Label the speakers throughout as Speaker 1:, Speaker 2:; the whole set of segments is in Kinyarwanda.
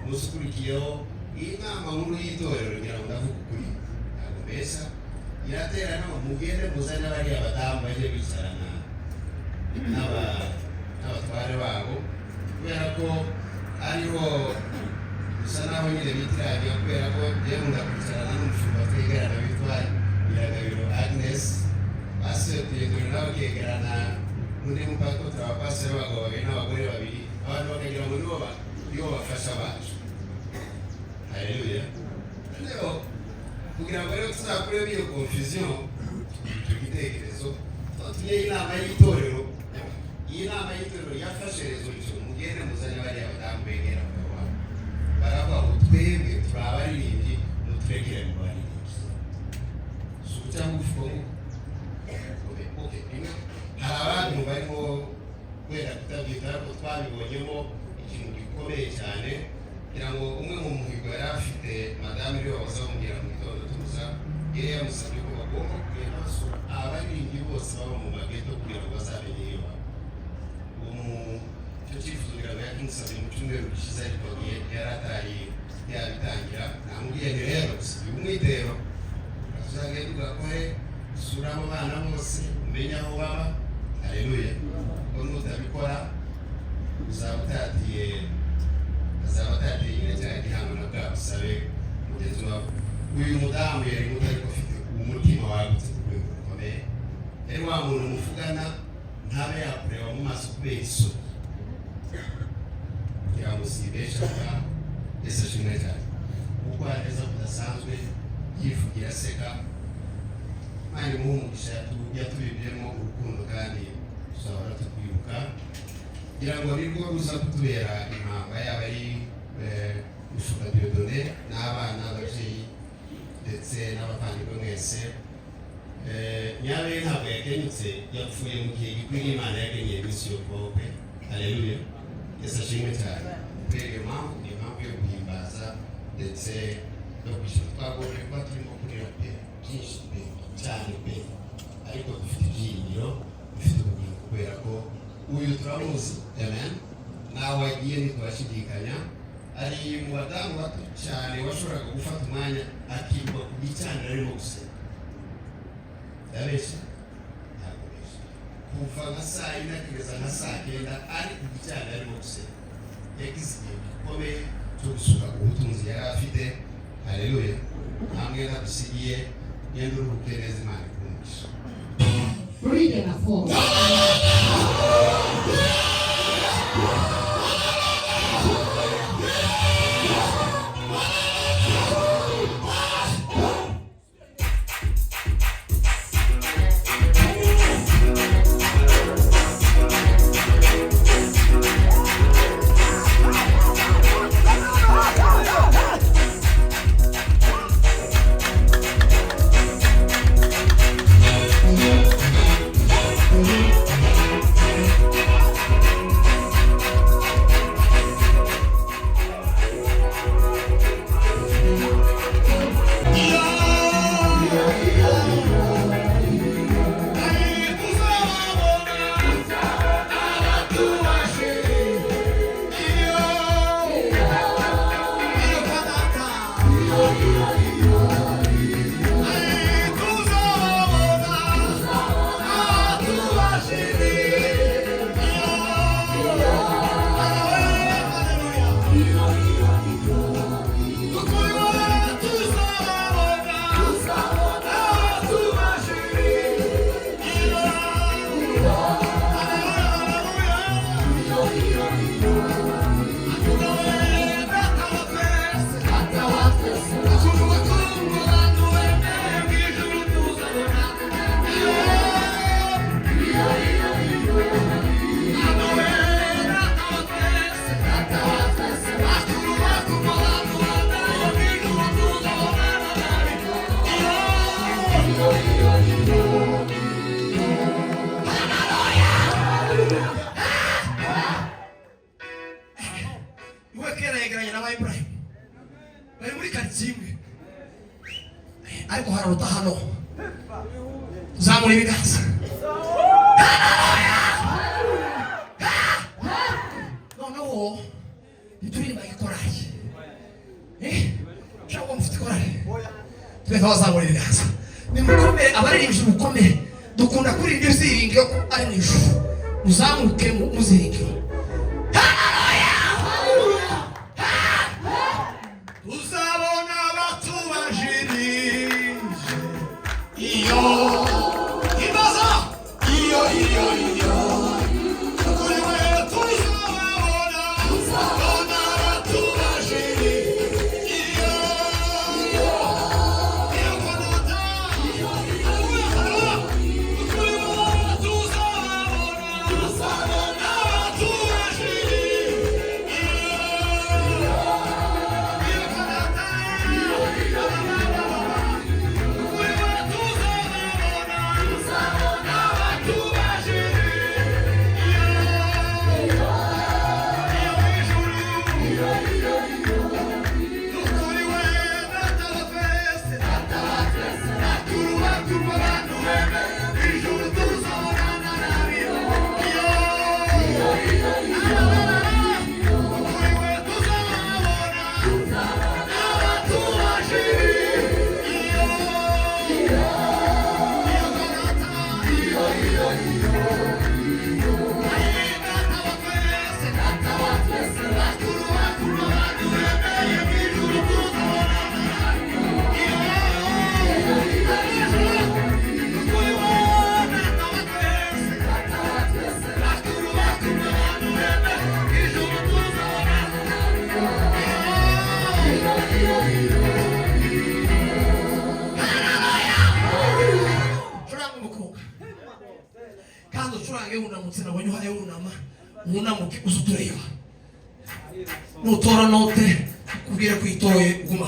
Speaker 1: musukurikiyeho inama nkuru y'itorero kugira ngo ndavuga ukuri ntabwo besa iraterana mugende muzane bariya badamu baje bicarana n'abatware babo kubera ko ariho bisa naho nyine bitiranye kubera ko nkunda kwicarana n'umushumba twegerana witwa Nyiragabiro Agnes basubiye nawe kegerana n'undi mupako turabapasira abagabo babiri n'abagore babiri abantu bakagira ngo nibo bafasha abacu. Haleluya. Leo kugira ngo rero tuzakure iyo confusion tugitekerezo tugiye inama y'itorero yafashe resolution mugende muzanye bari abadamu begera kwa baraba utwebwe turabaririmbyi mutwegere mu baririmbyi sukuta ngufuko okay hari abantu barimo kwera kutabyita ko twabibonyemo ikintu gikomeye cyane kugira ngo umwe mu muhigo yari afite madamu rero bazamubwira mu gitondo tuza yari yamusabye ko bagomba kugenda basura abaririmbyi bose baba mu mageto kugira ngo bazamenye iyo icyo cyifuzo kugira ngo yakimusabye mu cyumweru gishize ariko yaratari yabitangira namubwiye ni rero uyu mwitero uzagenda ugakore usura abo bana bose umenya aho baba. Haleluya. Ko nutabikora uzaba utatiye nyine cyane gihangano bwa usabe mugenzi wawe uyu mudamu yari muto ariko afite umutima wagutse ku rwego rukomeye yari wa muntu muvugana ntabe yakureba mu maso kubera isoni kugira ngo sibesha bwa Yesu ashimwe cyane kuko neza kudasanzwe yivugira aseka kandi mu umugisha yatubibyemo urukundo kandi tuzahora tukwibuka kugira ngo nirwo ruza kutubera impamba yaba ari Mushumba Dieudonné n'abana ababyeyi ndetse n'abavandimwe mwese. Nyabe ntabwo yakenyutse yapfuye mu gihe gikwiriye Imana yakenyeye iminsi yo kubaho kwe. Haleluya. Yesu ashimwe cyane. Kubera impamvu yo guhimbaza ndetse no kwishyura twagomba kuba turimo kurira pe byinshi pe cyane pe ariko dufite ibyiringiro dufite ubugingo kubera ko uyu turamuzi. Amen. Nawe agiye ntitwashidikanya ari mu badamu bato cyane washoboraga gufata umwanya akirwa ku gicaniro arimo gusenga. Yabeshya ntabwo besha kuva nka saa yine kugeza nka saa kenda ari ku gicaniro arimo gusenga yagize igihe gikomeye cyo gusuka ku butunzi yari afite. Haleluya. Hamwe nadusigiye yenda uruhuke neza Imana ikumugisha.
Speaker 2: Breathe in a form.
Speaker 3: ariko hararuta hano zamura ibiganza. Noneho ntituririmba ikorari twese bazamura ibiganza. Nimukomere abaririmbyi mukomere. Dukunda kuri ibyo ziringiro ari n'ijuru. Uzamuke mu ziringiro. Uzabona batubajirije. Iyo ibaza iyo kuri wewe tuzabona batubajirije. Kando churange unamutse nabonye uhaye unama unamuke uzutureba nutora note kubwira kwitoye guma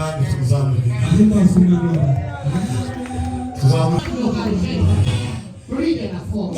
Speaker 4: mwami tuzamurira
Speaker 2: Ride na fogo.